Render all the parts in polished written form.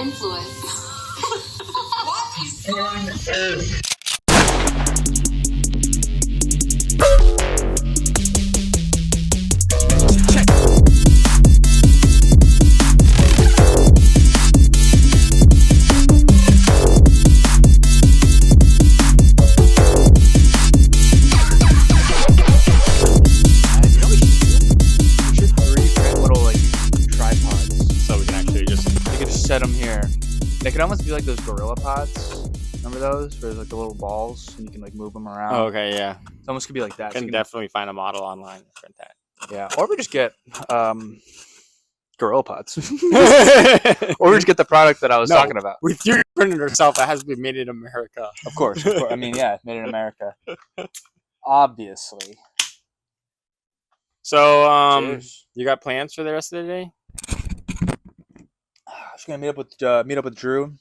influence. Set them here. They could almost be like those gorilla pods. Remember those? Where there's like the little balls and you can like move them around. Oh, okay, yeah. It almost could be like that. Can definitely find a model online and print that. Yeah, or we just get gorilla pods, or we just get the product that I was talking about. With your printed herself, it has to be made in America. Of course. I mean, yeah, made in America. Obviously. So, Cheers. you got plans for the rest of the day? I was gonna meet up with Drew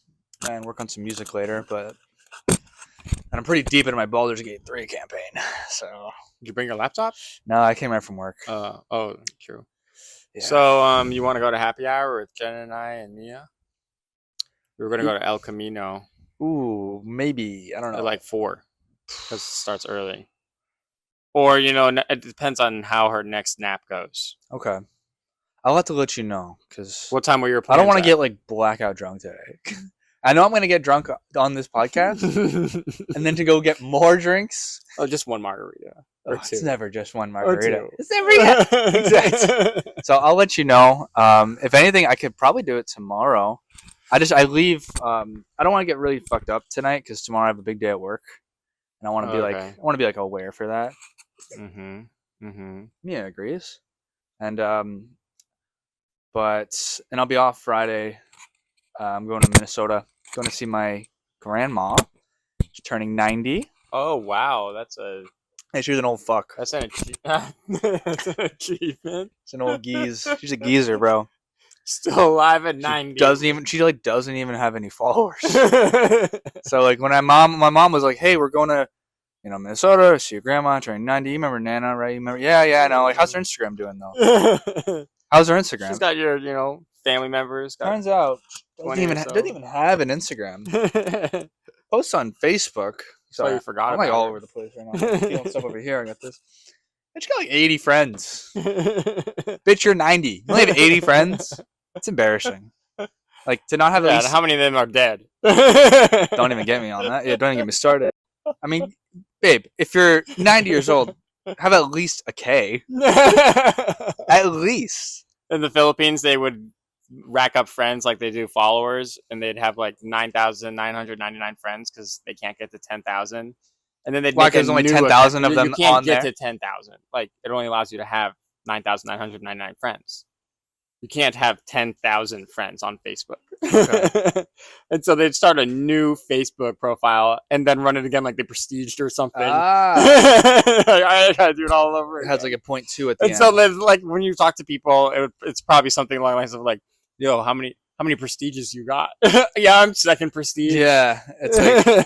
and work on some music later, but I'm pretty deep into my Baldur's Gate 3 campaign. So Did you bring your laptop? no, I came right from work. Oh, true. Yeah. So, you want to go to happy hour with Jen and I and Mia? We were gonna go to El Camino Ooh, maybe, I don't know. at like 4 because it starts early. Or it depends on how her next nap goes. Okay, I'll have to let you know because What time were your I plans? don't want to get like blackout drunk today. I know I'm gonna get drunk on this podcast, and then to go get more drinks. Oh, just one margarita. Or It's two. never just one Or margarita. two. It's never Exactly. So I'll let you know. If anything, I could probably do it tomorrow. I leave. I don't want to get really fucked up tonight because tomorrow I have a big day at work, and I want to be Okay. like aware for that. Mia agrees, and but I'll be off Friday. I'm going to Minnesota, going to see my grandma. She's turning 90. Oh wow, Hey, she's an old fuck. that's an achievement. She's an old geese. She's a geezer, bro. Still alive at 90. She doesn't even have any followers. So like when my mom was like, "Hey, we're going to Minnesota, see your grandma turning 90. You remember Nana, right? You remember? Yeah, I know. Like, how's her Instagram doing though? How's her Instagram? She's got your family members. Turns out 20 or so. doesn't even have an Instagram. Posts on Facebook. So you forgot I'm like about all her. over the place right now. I'm feeling stuff over here. I got this. Bitch got like 80 friends. Bitch, you're 90. You only have 80 friends? That's embarrassing. Like, to not have at Yeah, least... how many of them are dead? Don't even get me on that. Yeah, don't even get me started. I mean, babe, if you're 90 years old, have at least a K. At least. In the Philippines, they would rack up friends like they do followers, and they'd have like 9,999 friends because they can't get to 10,000. And then they'd Why? make a Because only new 10,000 of account. them You can't on get there? to 10,000. Like, it only allows you to have 9,999 friends. You can't have 10,000 friends on Facebook. Okay. And so they'd start a new Facebook profile and then run it again like they prestiged or something. Ah. I gotta do it all over It again. has like a 0.2 at the And end. so then, like, when you talk to people, it's probably something along the lines of like, "Yo, how many prestiges you got?" Yeah, I'm second prestige. Yeah, it's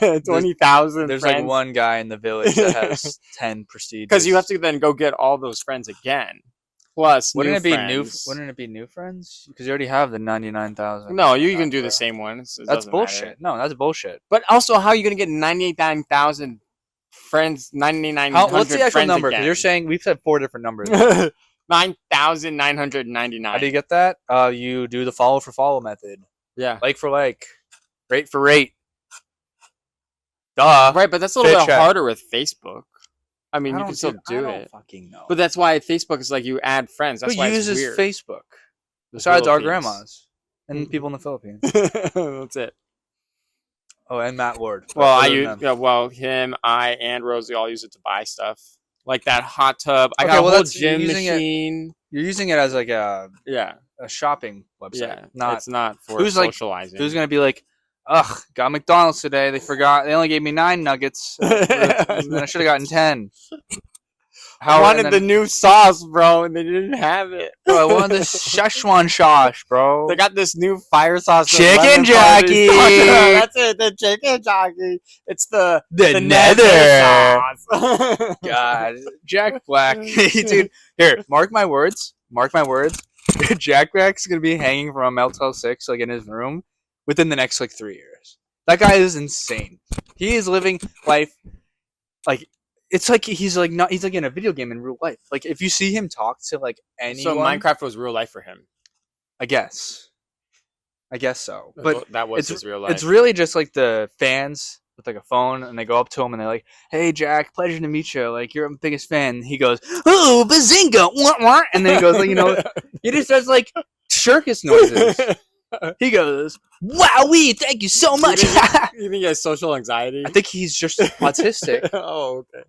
like 20,000. there's friends. like one guy in the village that has 10 prestige. Because you have to then go get all those friends again. Plus, Wouldn't new it be friends. Wouldn't it be new friends? Because you already have the 99,000. No, you can do the same ones. It That's doesn't bullshit. matter. No, that's bullshit. But also, how are you gonna get 99,000 friends? 99,000. What's the actual friends number? Because again? you're saying we've said 4 different numbers. 9,999. How do you get that? You do the follow for follow method. Yeah. Like for like. Rate for rate. Duh. Right, but that's a little Fit bit check. harder with Facebook. I mean, I you don't can still I do don't it. fucking know. But that's why Facebook is like you add friends. That's Who why uses it's weird. Facebook? The Besides our Philippines. grandmas. And people in the Philippines. That's it. Oh, and Matt Ward. But Well, other than them. him, I, and Rosie all use it to buy stuff. Like that hot tub. I Okay, got a well, whole that's- gym you're using it- machine. You're using it as like a Yeah. shopping website. Yeah. Not It's not for Who's like- socializing. who's gonna be like, ugh, got McDonald's today. They only gave me 9 nuggets. And I should have gotten 10. I wanted and the then- new sauce, bro, and they didn't have it. Bro, I wanted the Szechuan sauce, bro. They got this new fire sauce. with Chicken lemon jockey. party. That's it, the chicken jockey. It's the nether. sauce. God, Jack Black, dude. Here, mark my words. Mark my words. Jack Black's gonna be hanging from a Motel 6, like in his room, within the next like 3 years. That guy is insane. He is living life like it's like he's like not he's like in a video game in real life. Like if you see him talk to like anyone, So Minecraft was real life for him. I guess so. But that was his real life. It's really just like the fans with like a phone, and they go up to him and they're like, "Hey Jack, pleasure to meet you. Like you're my biggest fan." He goes, "Oh, bazinga!" Wah, wah. And then he goes, like, he just does like circus noises. He goes, "Wowee, thank you so much." You think he has social anxiety? I think he's just autistic, Oh, okay.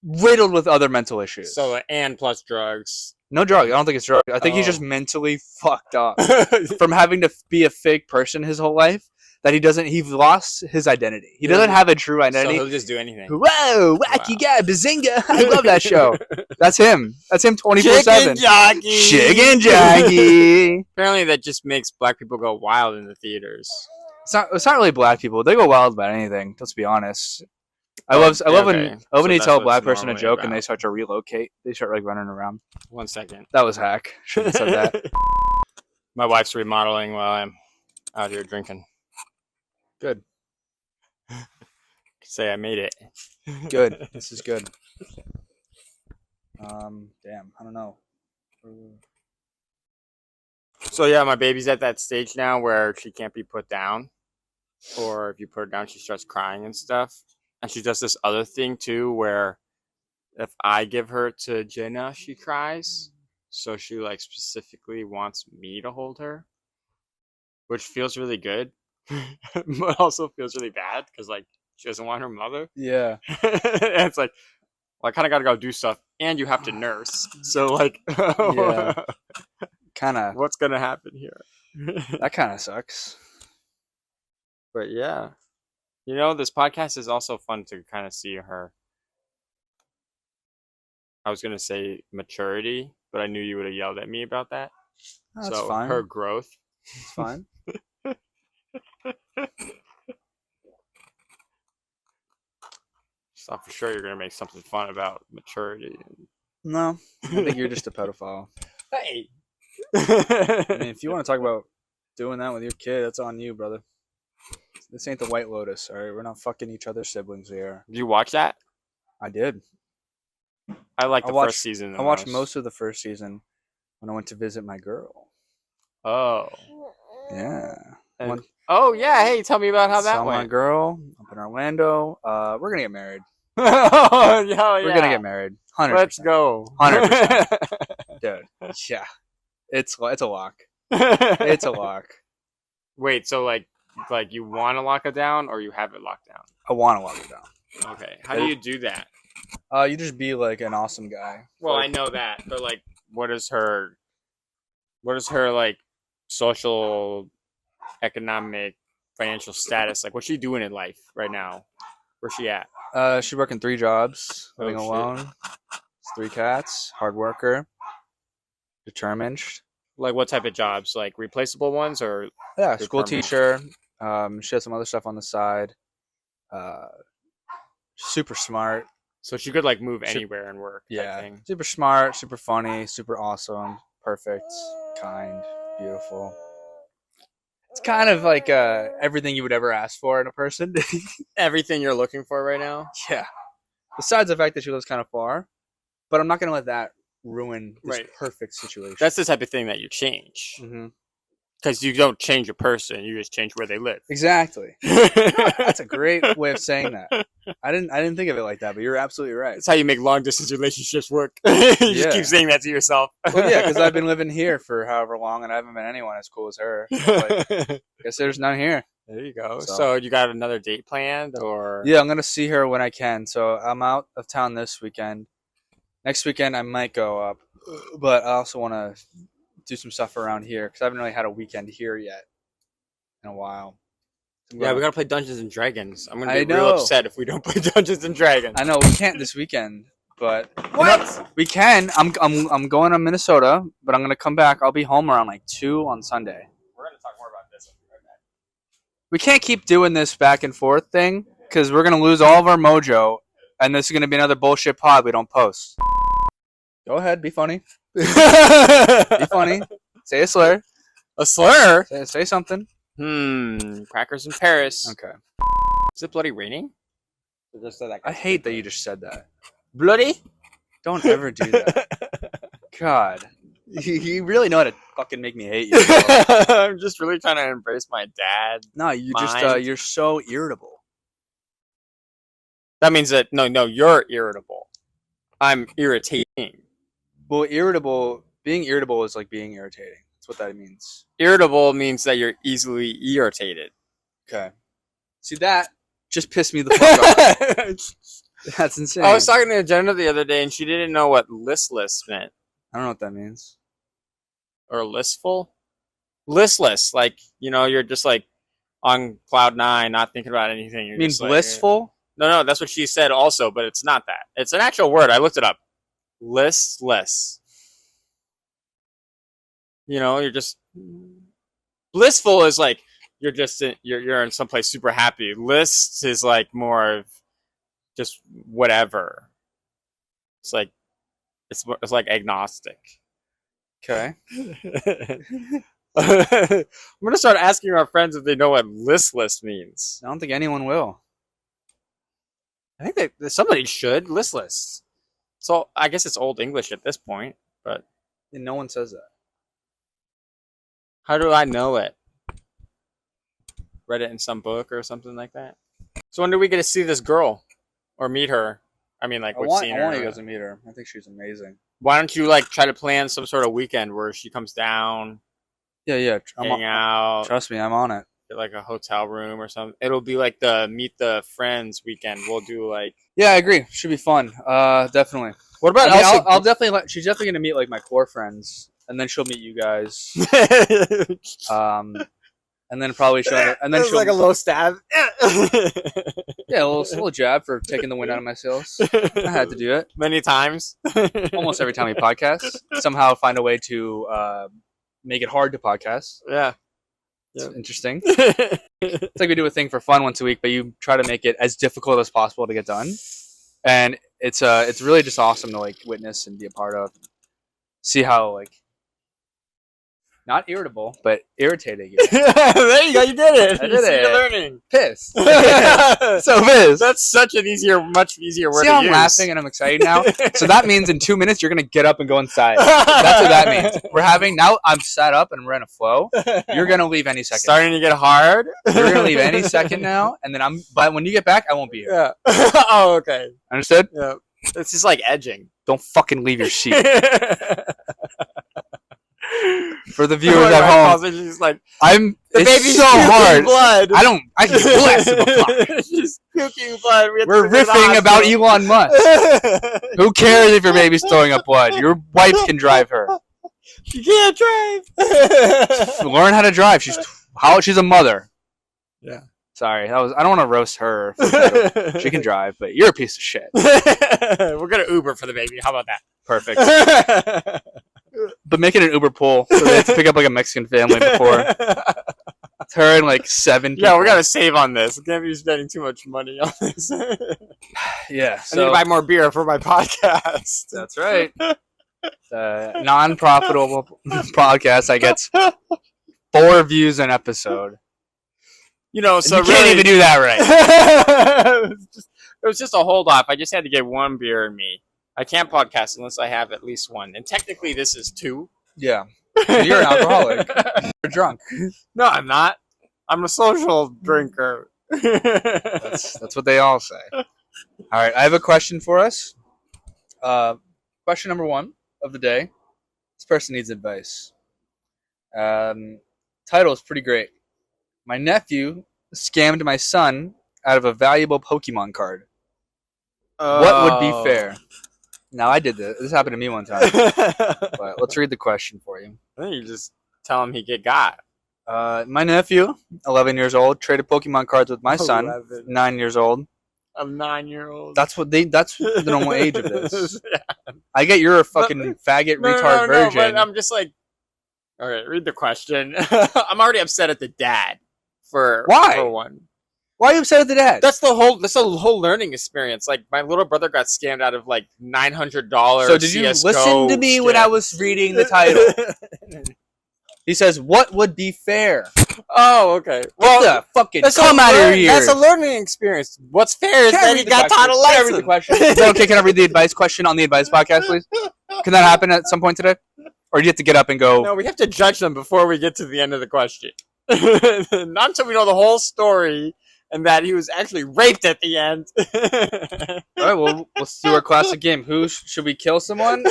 riddled with other mental issues. So and plus drugs. No drugs. I don't think it's drugs. I think he's just mentally fucked up So from having to be a fake person his whole life. That he's lost his identity. He doesn't have a true identity. he'll just do anything. Whoa, wacky guy, bazinga! I love that show. That's him. That's him 24/7. Chicken jockey. Chicken jockey. Apparently, that just makes black people go wild in the theaters. It's not really black people. They go wild about anything. Let's be honest. I love when you tell a black person a joke and they start to relocate. They start like running around. 1 second. That was hack. Shouldn't have said that. My wife's remodeling while I'm out here drinking. Good. Say I made it. Good. This is good. Damn. I don't know. So yeah, my baby's at that stage now where she can't be put down, or if you put her down, she starts crying and stuff. And she does this other thing too, where if I give her to Jenna, she cries. So she like specifically wants me to hold her, which feels really good, but also feels really bad because like she doesn't want her mother. Yeah. And it's like, well, I kind of got to go do stuff, and you have to nurse. So like, Yeah. Kind of. what's gonna happen here? That kind of sucks. But yeah, this podcast is also fun to kind of see her. I was gonna say maturity, but I knew you would have yelled at me about that. That's so fine. her growth. It's fine. So for sure you're gonna make something fun about maturity. No, I think you're just a pedophile. Hey. I mean, if you want to talk about doing that with your kid, that's on you, brother. This ain't the White Lotus, all right? We're not fucking each other's siblings here. Did you watch that? I did. I like the first season. I watched most of the first season when I went to visit my girl. Oh. Yeah. Oh yeah. Hey, tell me about how that saw went. my girl up in Orlando. We're gonna get married. Oh yeah. We're gonna get married. 100%. Let's go. 100%. Dude. Yeah. It's a lock. It's a lock. Wait, so like you want to lock it down, or you have it locked down? I want to lock it down. Okay. How do you do that? You just be like an awesome guy. Well, I know that, but like, what is her like social, economic, financial status? Like, what's she doing in life right now? Where's she at? She's working 3 jobs, living shit. alone. 3 cats, hard worker, determined. Like, what type of jobs? Like replaceable ones, or Yeah, Good school permanent. teacher. She has some other stuff on the side. Super smart. so she could like move anywhere and work? type Yeah, thing. super smart, super funny, super awesome, perfect, kind, beautiful. It's kind of like everything you would ever ask for in a person. Everything you're looking for right now. Yeah. Besides the fact that she lives kind of far, but I'm not gonna let that ruin this Right. perfect situation. That's the type of thing that you change, hmm because you don't change a person; you just change where they live. Exactly. That's a great way of saying that. I didn't think of it like that, but you're absolutely right. That's how you make long distance relationships work. You just Yeah. keep saying that to yourself. Well, yeah, because I've been living here for however long, and I haven't met anyone as cool as her. So, like, guess there's none here. There you go. So- So you got another date planned, or Yeah, I'm gonna see her when I can. So I'm out of town this weekend. Next weekend I might go up, but I also want to do some stuff around here because I haven't really had a weekend here yet in a while. So I'm Yeah, gonna- we gotta play Dungeons and Dragons. I'm gonna I be real know. upset if we don't play Dungeons and Dragons. I know we can't this weekend, but What? we can. I'm going to Minnesota, but I'm gonna come back. I'll be home around like 2 on Sunday. We're gonna talk more about this. Right back. We can't keep doing this back and forth thing because we're gonna lose all of our mojo, and this is gonna be another bullshit pod we don't post. Go ahead, be funny. Be funny. Say a slur. A slur? Say something. Crackers in Paris. Okay. Is it bloody raining? I hate that you just said that. Bloody? Don't ever do that. God. You really know how to fucking make me hate you. I'm just really trying to embrace my dad. No, you just Mind. you're so irritable. That means that no, you're irritable. I'm irritating. Well, being irritable is like being irritating. That's what that means. Irritable means that you're easily irritated. Okay. See, that just pissed me the fuck off. That's insane. I was talking to Jenna the other day, and she didn't know what listless meant. I don't know what that means. Or listful? Listless. Like, you're just like on cloud nine, not thinking about anything. You're You mean just blissful? No, that's what she said also, but it's not that. It's an actual word. I looked it up. Listless. You're just... Blissful is like, you're in someplace super happy. List is like more of just whatever. It's like, it's like agnostic. Okay. I'm gonna start asking our friends if they know what listless means. I don't think anyone will. I think that somebody should. Listless. So I guess it's Old English at this point, but And no one says that. how do I know it? Read it in some book or something like that. So when do we get to see this girl or meet her? I mean, like, I we've want seen her. you guys to meet her. I think she's amazing. Why don't you like try to plan some sort of weekend where she comes down, Yeah. hang out, Trust me, I'm on it. get like a hotel room or something? It'll be like the meet the friends weekend. We'll do like. Yeah, I agree. Should be fun. Definitely. What about I'll definitely she's definitely gonna meet like my core friends, and then she'll meet you guys. And then probably she'll she'll like a low stab. Yeah, a little jab for taking the wind out of my sails. I had to do it Many times. almost every time we podcast. Somehow find a way to make it hard to podcast. Yeah. It's interesting. It's like we do a thing for fun once a week, but you try to make it as difficult as possible to get done. And it's really just awesome to like witness and be a part of. See how like not irritable, but irritating. There you go, you did it. I did it. You're learning. Pissed. So pissed. That's such an much easier word See to how I'm use. laughing and I'm excited now? So that means in 2 minutes you're gonna get up and go inside. That's what that means. Now I'm set up and we're in a flow. You're gonna leave any second. Starting to get hard. You're gonna leave any second now, and then but when you get back, I won't be here. Yeah. Oh, okay. Understood? Yeah. It's just like edging. Don't fucking leave your seat. For the viewers at home, Like, the baby's baby's so puking hard. blood. I can bless the fuck. She's puking blood. We're riffing about Elon Musk. Who cares if your baby's throwing up blood? Your wife can drive her. She can't drive. Learn how to drive. She's a mother. Yeah. Sorry, I don't want to roast her. She can drive, but you're a piece of shit. We're gonna Uber for the baby. How about that? Perfect. But make it an Uber pool so they have to pick up like a Mexican family before. It's her and like 7 people. Yeah, we gotta save on this. We can't be spending too much money on this. Yeah, I need to buy more beer for my podcast. That's right. Non-profitable podcast. I get 4 views an episode. So you can't even do that right. It was just a hold off. I just had to get 1 beer in me. I can't podcast unless I have at least 1. And technically this is 2. Yeah. You're an alcoholic. You're drunk. No, I'm not. I'm a social drinker. That's what they all say. All right, I have a question for us. Question number 1 of the day. This person needs advice. Title is pretty great. My nephew scammed my son out of a valuable Pokemon card. What would be fair? Now, I did this. This happened to me one time. But let's read the question for you. I think you just tell him he get got. My nephew, 11 years old, traded Pokemon cards with my son, 11. 9 years old. A 9-year-old. That's the normal age of this. Yeah. I get you're a fucking faggot retard virgin. But I'm just like, all right, read the question. I'm already upset at the dad for Why? For one. Why are you upset at the dad? That's the whole learning experience. Like, my little brother got scammed out of like $900. So did you listen to me when I was reading the title? He says, "What would be fair?" Oh, okay. Well, the fucking that's come out of your ears. That's a learning experience. What's fair is that he got taught a Can I read the lesson. question? Is that okay? Can I read the advice question on the advice podcast, please? Can that happen at some point today? Or do you have to get up and go? No, we have to judge them before we get to the end of the question. Not until we know the whole story and that he was actually raped at the end. All right, well, let's do our classic game. Should we kill someone?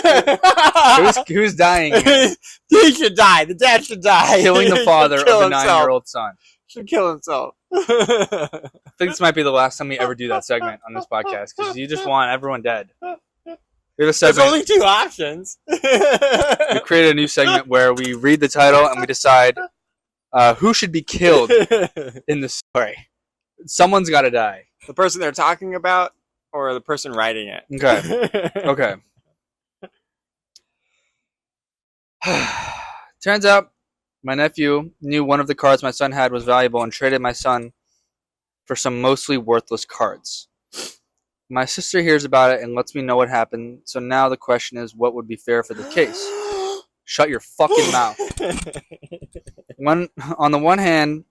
Who's dying here? He should die. The dad should die. Killing the father of the 9-year-old son. Should kill himself. I think this might be the last time we ever do that segment on this podcast because you just want everyone dead. We have a segment. There's only 2 options. We created a new segment where we read the title and we decide who should be killed in the story. Someone's got to die. The person they're talking about or the person writing it? Okay. Turns out my nephew knew one of the cards my son had was valuable and traded my son for some mostly worthless cards. My sister hears about it and lets me know what happened, so now the question is, what would be fair for the case? Shut your fucking mouth. On the one hand,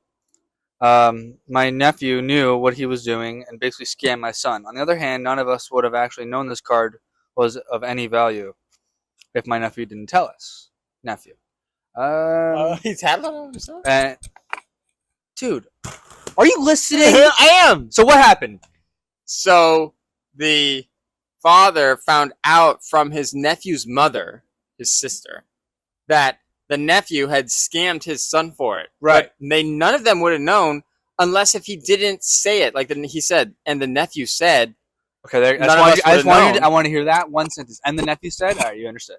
my nephew knew what he was doing and basically scammed my son. On the other hand, none of us would have actually known this card was of any value if my nephew didn't tell us. Nephew. He's had that on himself? Dude, are you listening? I am! So what happened? So, the father found out from his nephew's mother, his sister, that the nephew had scammed his son for it. Right. But none of them would have known unless if he didn't say it. Like he said, and the nephew said. Okay, I want to hear that one sentence. And the nephew said, all right, you understood.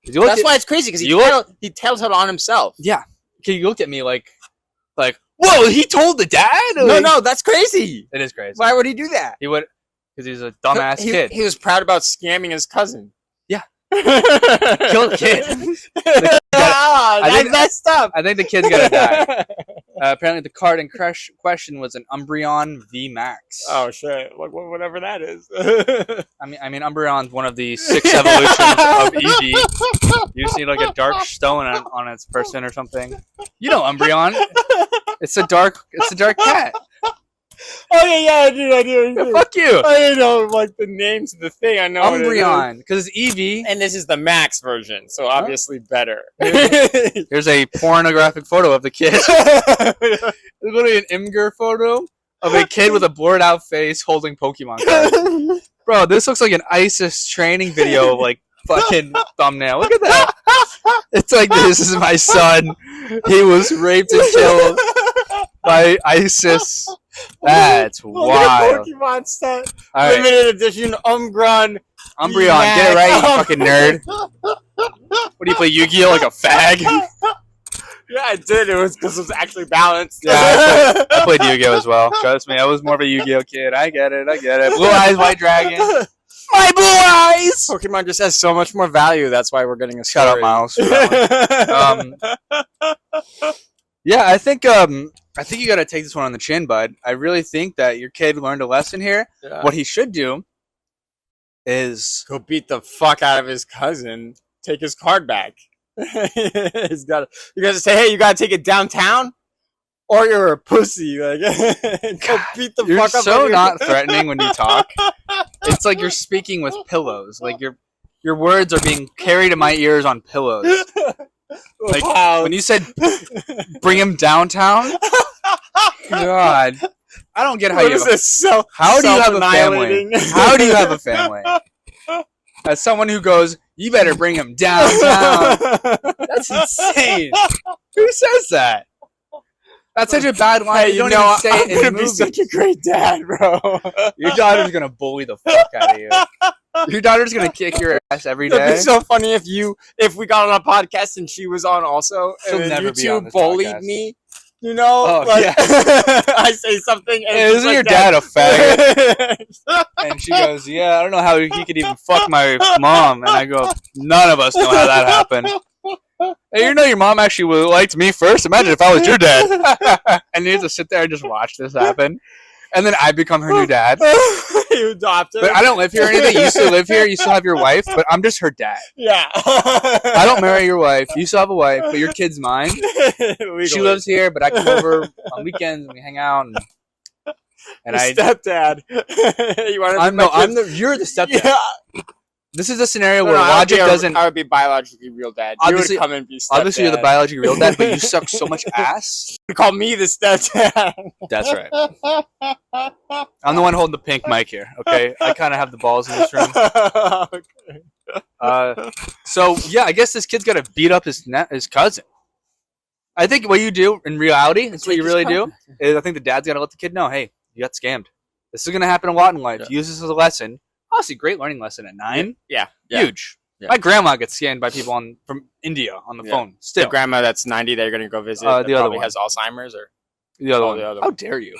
That's why it's crazy, because he tells it on himself. Yeah. Okay, you looked at me like, whoa, he told the dad? No, that's crazy. It is crazy. Why would he do that? He would, because he's a dumbass kid. He was proud about scamming his cousin. Yeah. Kill the kid. That's messed up. I think the kid's gonna die. Apparently, the card in question was an Umbreon V Max. Oh shit! Whatever that is. I mean, Umbreon's one of the 6 evolutions of Eevee. You see, like a dark stone on its person or something. You know, Umbreon. It's a dark cat. Oh yeah, I do. Yeah, fuck you. I know, like the names of the thing. I know Umbreon, because it's Eevee, and this is the max version, so obviously better. Here's a pornographic photo of the kid. It's literally an Imgur photo of a kid with a blurred out face holding Pokemon cards. Bro, this looks like an ISIS training video, like fucking thumbnail. Look at that. It's like, this is my son. He was raped and killed by ISIS. That's wild. Pokemon set. Right. Limited edition Umbreon, get it right, you fucking nerd. What do you play, Yu-Gi-Oh like a fag? Yeah, I did. It was because it was actually balanced. Yeah, I played Yu-Gi-Oh as well. Trust me, I was more of a Yu-Gi-Oh kid. I get it. Blue eyes, white dragon. My blue eyes! Pokemon just has so much more value. That's why we're getting a story. Shut up, Miles. Yeah, I think you got to take this one on the chin, bud. I really think that your kid learned a lesson here. Yeah. What he should do is go beat the fuck out of his cousin. Take his card back. He's got. You guys say, hey, you gotta take it downtown, or you're a pussy. Like, go beat the fuck up. You're so not threatening when you talk. It's like you're speaking with pillows. Like your words are being carried to my ears on pillows. Like, when you said bring him downtown, God, I don't get how you have how do you have a family? How do you have a family? As someone who goes, you better bring him downtown. That's insane. Who says that? That's such a bad line. Hey, you don't even say it in the movie. Be such a great dad, bro. Your daughter's gonna bully the fuck out of you. Your daughter's gonna kick your ass every day. It'd be so funny if we got on a podcast and she was on also, she'll and never you be on two this bullied podcast. me. You know, oh, like, yeah. I say something, and hey, isn't like your dad a faggot? And she goes, yeah, I don't know how he could even fuck my mom. And I go, none of us know how that happened. Hey, you know your mom actually liked me first? Imagine if I was your dad. And you have to sit there and just watch this happen. and then I become her new dad. You adopt her. But I don't live here or anything. You still live here. You still have your wife, but I'm just her dad. Yeah. I don't marry your wife. You still have a wife, but your kid's mine. She lives here, but I come over on weekends and we hang out. And I stepdad. You're the stepdad. Yeah. This is a scenario where logic doesn't. I would be biologically real dad. Obviously, you would come and be stepdad. Obviously, you're the biologically real dad, but you suck so much ass. You call me the stepdad. That's right. I'm the one holding the pink mic here. Okay, I kind of have the balls in this room. Okay. So yeah, I guess this kid's got to beat up his cousin. I think what you do in reality, that's what you really do. Is I think the dad's got to let the kid know, hey, you got scammed. This is going to happen a lot in life. Yeah. Use this as a lesson. Honestly, great learning lesson at 9. Yeah. Huge. Yeah. My grandma gets scammed by people from India on the phone. Still. The grandma that's 90 that you're going to go visit the other one has Alzheimer's or the other one. The other How one. dare you?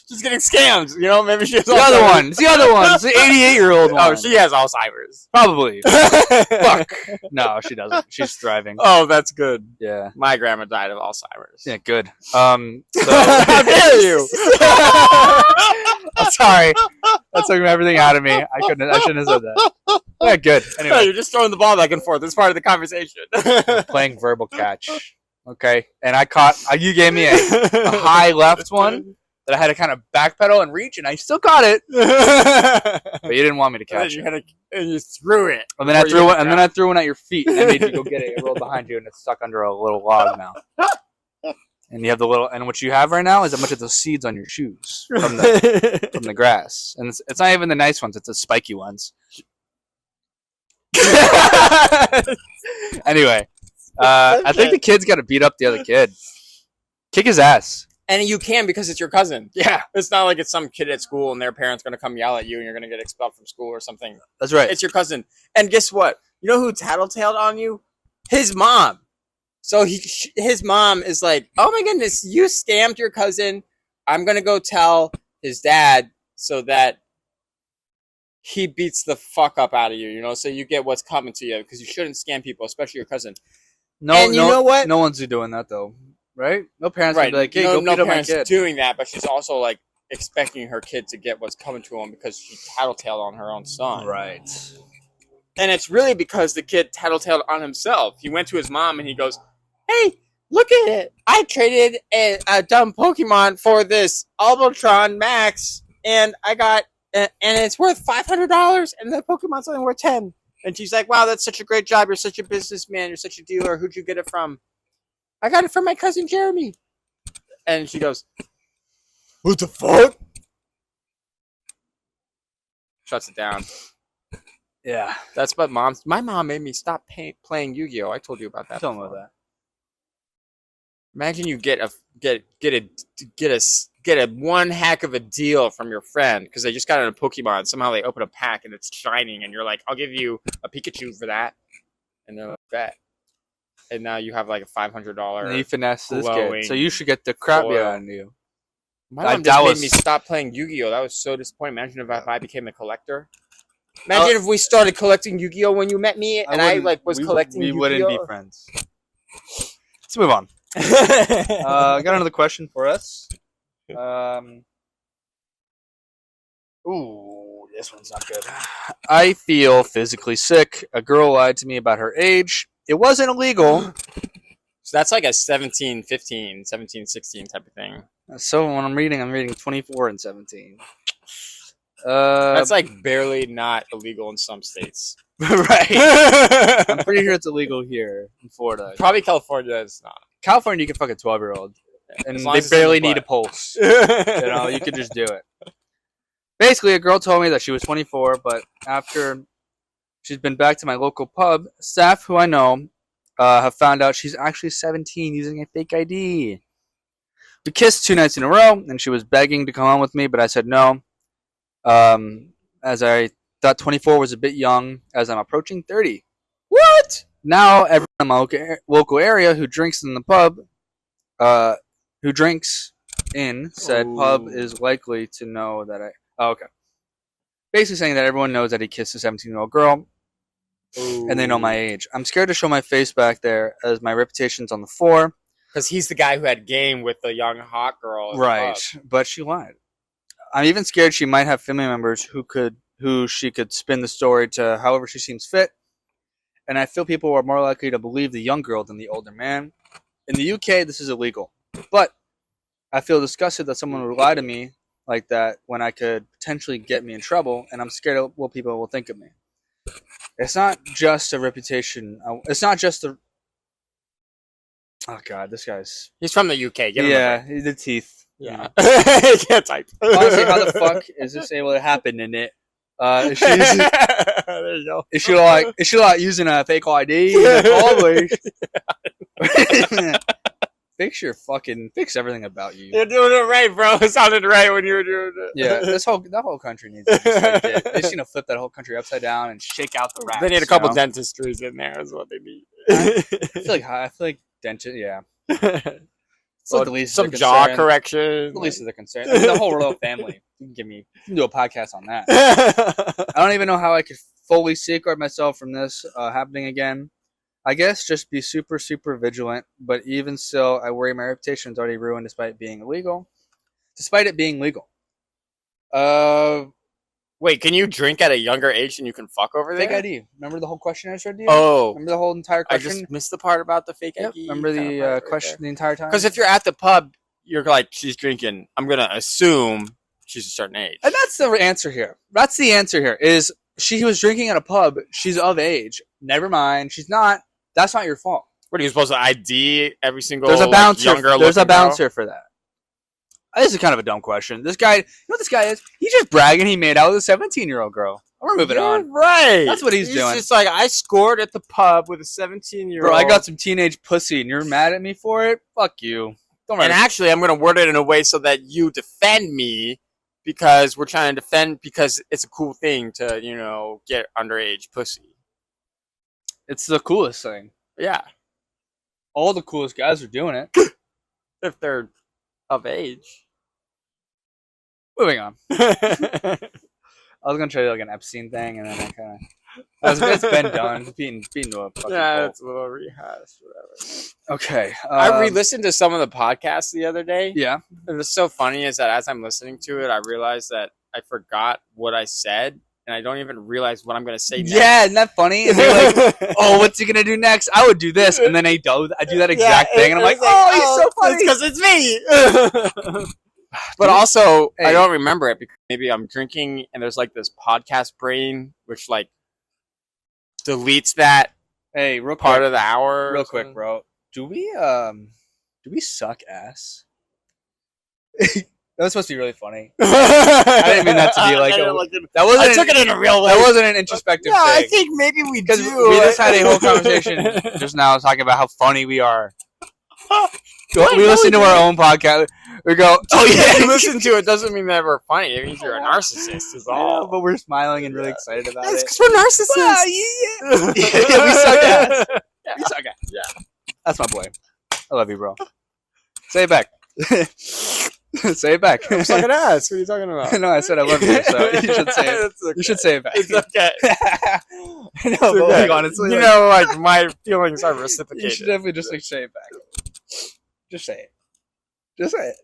She's getting scammed. You know, maybe she has the other one. It's the other one. It's the 88-year-old one. Oh, she has Alzheimer's. Probably. Fuck. No, she doesn't. She's thriving. Oh, that's good. Yeah. My grandma died of Alzheimer's. Yeah, good. So how dare you? I'm sorry. That took everything out of me. I shouldn't have said that. Yeah, good. Anyway, no, you're just throwing the ball back and forth. It's part of the conversation. Playing verbal catch. Okay, and I caught. You gave me a high left one that I had to kind of backpedal and reach, and I still caught it. But you didn't want me to catch it. And you threw it. And then I threw it. And then I threw one at your feet, and I made you go get it. It rolled behind you, and it's stuck under a little log now. And you have the little. And what you have right now is a bunch of those seeds on your shoes from the grass, and it's not even the nice ones; it's the spiky ones. Anyway. I think the kid's got to beat up the other kid. Kick his ass. And you can because it's your cousin. Yeah. It's not like it's some kid at school and their parents going to come yell at you and you're going to get expelled from school or something. That's right. It's your cousin. And guess what? You know who tattletaled on you? His mom. So his mom is like, oh my goodness, you scammed your cousin. I'm going to go tell his dad so that he beats the fuck up out of you, you know? So you get what's coming to you because you shouldn't scam people, especially your cousin. No, you know what? No one's doing that though, right? No parents would be like, "Hey, go beat up my kid." Doing that, but she's also like expecting her kid to get what's coming to him because she tattletaled on her own son. Right. And it's really because the kid tattletaled on himself. He went to his mom and he goes, "Hey, look at it! I traded a dumb Pokemon for this Albotron Max, and I got and it's worth $500, and the Pokemon's only worth $10." And she's like, wow, that's such a great job. You're such a businessman. You're such a dealer. Who'd you get it from? I got it from my cousin Jeremy. And she goes, what the fuck? Shuts it down. Yeah. That's what my mom made me stop playing Yu-Gi-Oh! I told you about that. Tell me about that. Imagine you get a one hack of a deal from your friend because they just got in a Pokemon. Somehow they open a pack and it's shining, and you're like, "I'll give you a Pikachu for that," and they're like, "Bet." And now you have like a $500. And you finesse this kid, so you should get the crap beat out of you. My mom just made me stop playing Yu-Gi-Oh! That was so disappointing. Imagine if I became a collector. Imagine if we started collecting Yu-Gi-Oh! When you met me, and I was collecting Yu-Gi-Oh! We wouldn't be friends. Let's move on. I got another question for us. Ooh, this one's not good. I feel physically sick. A girl lied to me about her age. It wasn't illegal. So that's like a 17, 15, 17, 16 type of thing. So when I'm reading 24 and 17. That's like barely not illegal in some states. Right. I'm pretty sure it's illegal here in Florida. Probably California is not. California, you can fuck a 12-year-old. And they barely need a pulse. You know, you could just do it. Basically, a girl told me that she was 24, but after she's been back to my local pub, staff who I know have found out she's actually 17 using a fake ID. We kissed 2 nights in a row, and she was begging to come on with me, but I said no. As I thought 24 was a bit young, as I'm approaching 30. What? Now, everyone in my local area who drinks in the pub, who drinks in said pub is likely to know that I... Oh, okay. Basically saying that everyone knows that he kissed a 17-year-old girl, and they know my age. I'm scared to show my face back there, as my reputation's on the floor. Because he's the guy who had game with the young hot girl. Right, but she lied. I'm even scared she might have family members who she could spin the story to however she seems fit. And I feel people are more likely to believe the young girl than the older man. In the UK, this is illegal. But I feel disgusted that someone would lie to me like that when I could potentially get me in trouble, and I'm scared of what people will think of me. It's not just a reputation. It's not just a... Oh, God, this guy's... He's from the UK. Get him Yeah, the teeth. Yeah. He can't type. Honestly, how the fuck is this able to happen in it? Is There you go. she like using a fake ID? Always. Fix everything about you. You're doing it right, bro. It sounded right when you were doing it. Yeah, that whole country needs to just like it. They just need to flip that whole country upside down and shake out the rats. They need a couple dentistries in there is what they need. I feel like dentist, yeah. So the least some jaw correction. The least of the concern. I mean, the whole royal family. You can do a podcast on that. I don't even know how I could fully safeguard myself from this happening again. I guess just be super, super vigilant. But even still, I worry my reputation is already ruined despite it being legal. Wait, can you drink at a younger age than you can fuck over there? Fake ID. Remember the whole question I just read to you? Oh. Remember the whole entire question? I just missed the part about the fake ID. Remember the question the entire time? Because if you're at the pub, you're like, she's drinking. I'm going to assume she's a certain age. And that's the answer here. That's the answer here. Is she was drinking at a pub. She's of age. Never mind. She's not. That's not your fault. What are you supposed to ID every single There's a bouncer. younger There's a bouncer girl? for that. This is kind of a dumb question. This guy, you know what this guy is? He's just bragging he made out with a 17-year-old girl. We're moving on. Right. That's what he's doing. He's just like, I scored at the pub with a 17-year-old. Bro, I got some teenage pussy and you're mad at me for it? Fuck you. Don't And actually, I'm going to word it in a way so that you defend me because we're trying to defend because it's a cool thing to, get underage pussy. It's the coolest thing. Yeah. All the coolest guys are doing it. If they're of age. Moving on. I was gonna try to do like an Epstein thing, and then I kind of it's been done. It's beaten to a fucking pulp. It's a little rehashed, whatever. Okay. I re-listened to some of the podcasts the other day. Yeah. And what's so funny is that as I'm listening to it, I realized that I forgot what I said, and I don't even realize what I'm gonna say next. Yeah, isn't that funny? And they're like, "Oh, what's he gonna do next? I would do this," and then I do that exact thing, and I'm like, "Oh, he's so funny." It's because it's me. But also, I don't remember it because maybe I'm drinking and there's like this podcast brain which like deletes that real part quick, of the hour. Real quick, bro. Do we suck ass? That was supposed to be really funny. I didn't mean that to be like that wasn't. I took it in a real way. That wasn't an introspective thing. I think maybe we do. We just had a whole conversation just now talking about how funny we are. We listen to our own podcast. We go, oh yeah, you listen to it doesn't mean that we're funny. It means you're a narcissist is all. Yeah, but we're smiling and really excited about it. It's because we're narcissists. Yeah, we suck ass. Yeah. We suck ass. Yeah. That's my boy. I love you, bro. Say it back. Say it back. I'm sucking ass. What are you talking about? No, I said I love you, so you should say it. Okay. You should say it back. It's okay. No, but like, honestly, like my feelings are reciprocated. You should definitely just say it back. Just say it. Just say it.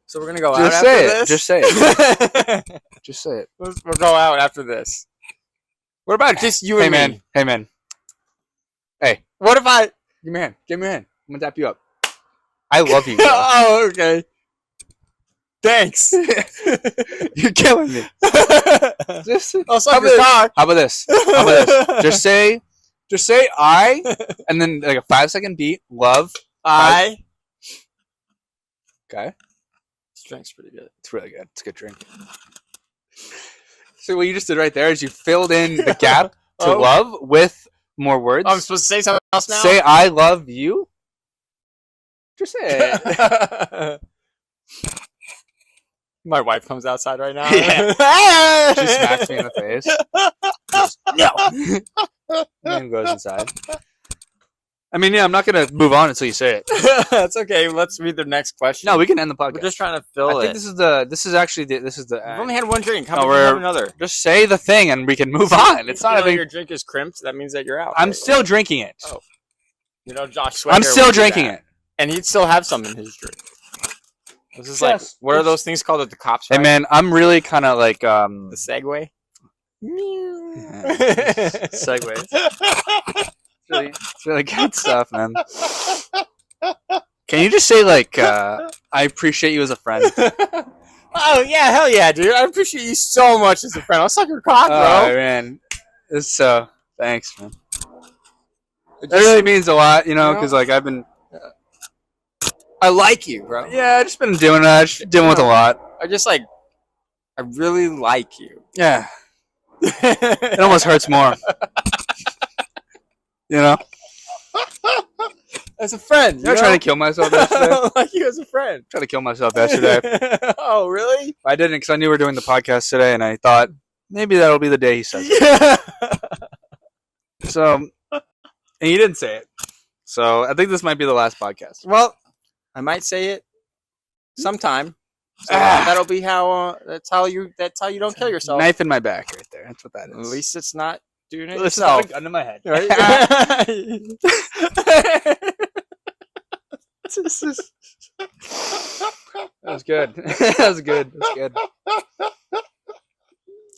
So we're gonna go out after this? Just say it. Just say it. We'll go out after this. What about just you and me? Hey, man. Hey. What if I... Give me a hand. Give me a hand. I'm gonna tap you up. I love you, bro. Oh, okay. Thanks. You're killing me. I'll suck your cock. How about this? Just say I, and then like a 5-second beat. Love. I. Okay. This drink's pretty good. It's really good. It's a good drink. So what you just did right there is you filled in the gap to love with more words. Oh, I'm supposed to say something else now? Say I love you. Just say it. My wife comes outside right now. Yeah. She smacks me in the face. Goes, no. And goes inside. I mean, yeah, I'm not going to move on until you say it. That's okay. Let's read the next question. No, we can end the podcast. We're just trying to fill it. I think this is the We've only had one drink. How about we have another? Just say the thing and we can move on. It's not a big... Your drink is crimped. That means that you're out. I'm still drinking it. Oh. You know, Josh I'm Swagger still would do drinking that. it. And he'd still have some in his drink. This is like, Yes. what are those things called at the cops? Hey, ride? man, I'm really kind of like The Segway. Segway. It's really good stuff, man. Can you just say like, I appreciate you as a friend? Oh yeah, hell yeah, dude! I appreciate you so much as a friend. I'll suck your cock, bro. Oh man, it's so thanks, man. It really means a lot, you know, because like I've been. I like you, bro. Yeah, I've just been doing that. Just dealing with a lot. I really like you. Yeah. It almost hurts more. You know? As a friend. You know, trying to kill myself yesterday? I like you as a friend. Tried to kill myself yesterday. Oh, really? I didn't because I knew we were doing the podcast today, and I thought maybe that'll be the day he says it. Yeah. So, and he didn't say it. So I think this might be the last podcast. Well, I might say it sometime. So that'll be how. That's how you don't kill yourself. Knife in my back, right there. That's what that is. At least it's not doing it It's yourself. not a gun to my head. Right? That was good. That was good. That was good.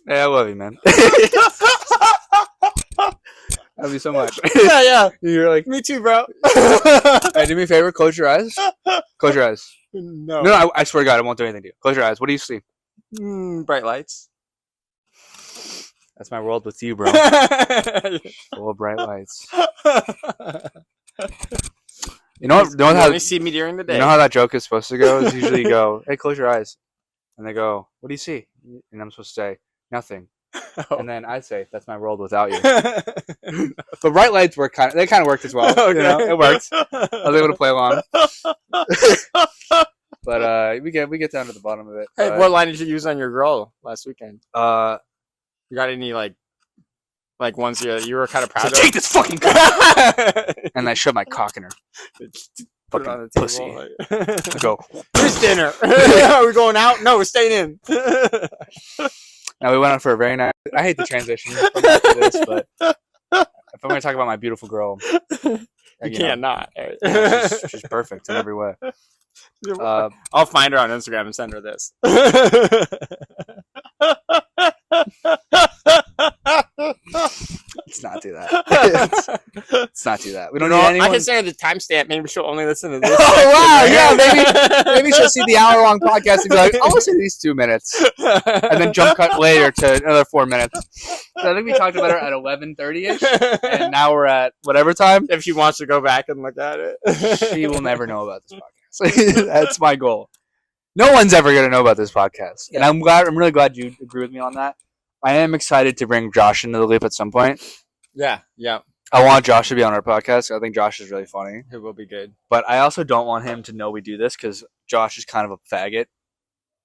Hey, I love you, man. I love you so much. Yeah. You're like, Me too, bro. hey, do me a favor. Close your eyes. Close your eyes. No. No, I swear to God, I won't do anything to you. Close your eyes. What do you see? Bright lights. That's my world with you, bro. Full of bright lights. You know what? You only see me during the day. You know how that joke is supposed to go? Is usually you go, hey, close your eyes. And they go, what do you see? And I'm supposed to say, nothing. Oh. And then I say, that's my world without you. But bright lights work they kind of worked as well. Okay. You know, it worked. I was able to play along. But we get down to the bottom of it. Hey, what line did you use on your girl last weekend? You got any like ones you were kind of proud of? Take this fucking cock! And I shoved my cock in her. Put it on the Pussy. table. I go, Here's dinner. Are we going out? No, we're staying in. now we went out for a very nice. I hate the transition from that to this, but if I'm going to talk about my beautiful girl, you can't not. She's perfect in every way. I'll find her on Instagram and send her this. Let's not do that. Let's not do that. We don't need anyone. I can send her the timestamp. Maybe she'll only listen to this. Oh wow! Yeah, maybe she'll see the hour-long podcast and be like, "I'll listen to these 2 minutes," and then jump cut later to another 4 minutes. So I think we talked about her at 11:30ish, and now we're at whatever time. If she wants to go back and look at it, she will never know about this podcast. That's my goal. No one's ever going to know about this podcast, and I'm really glad you agree with me on that. I am excited to bring Josh into the loop at some point. Yeah. I want Josh to be on our podcast. I think Josh is really funny. It will be good. But I also don't want him to know we do this because Josh is kind of a faggot.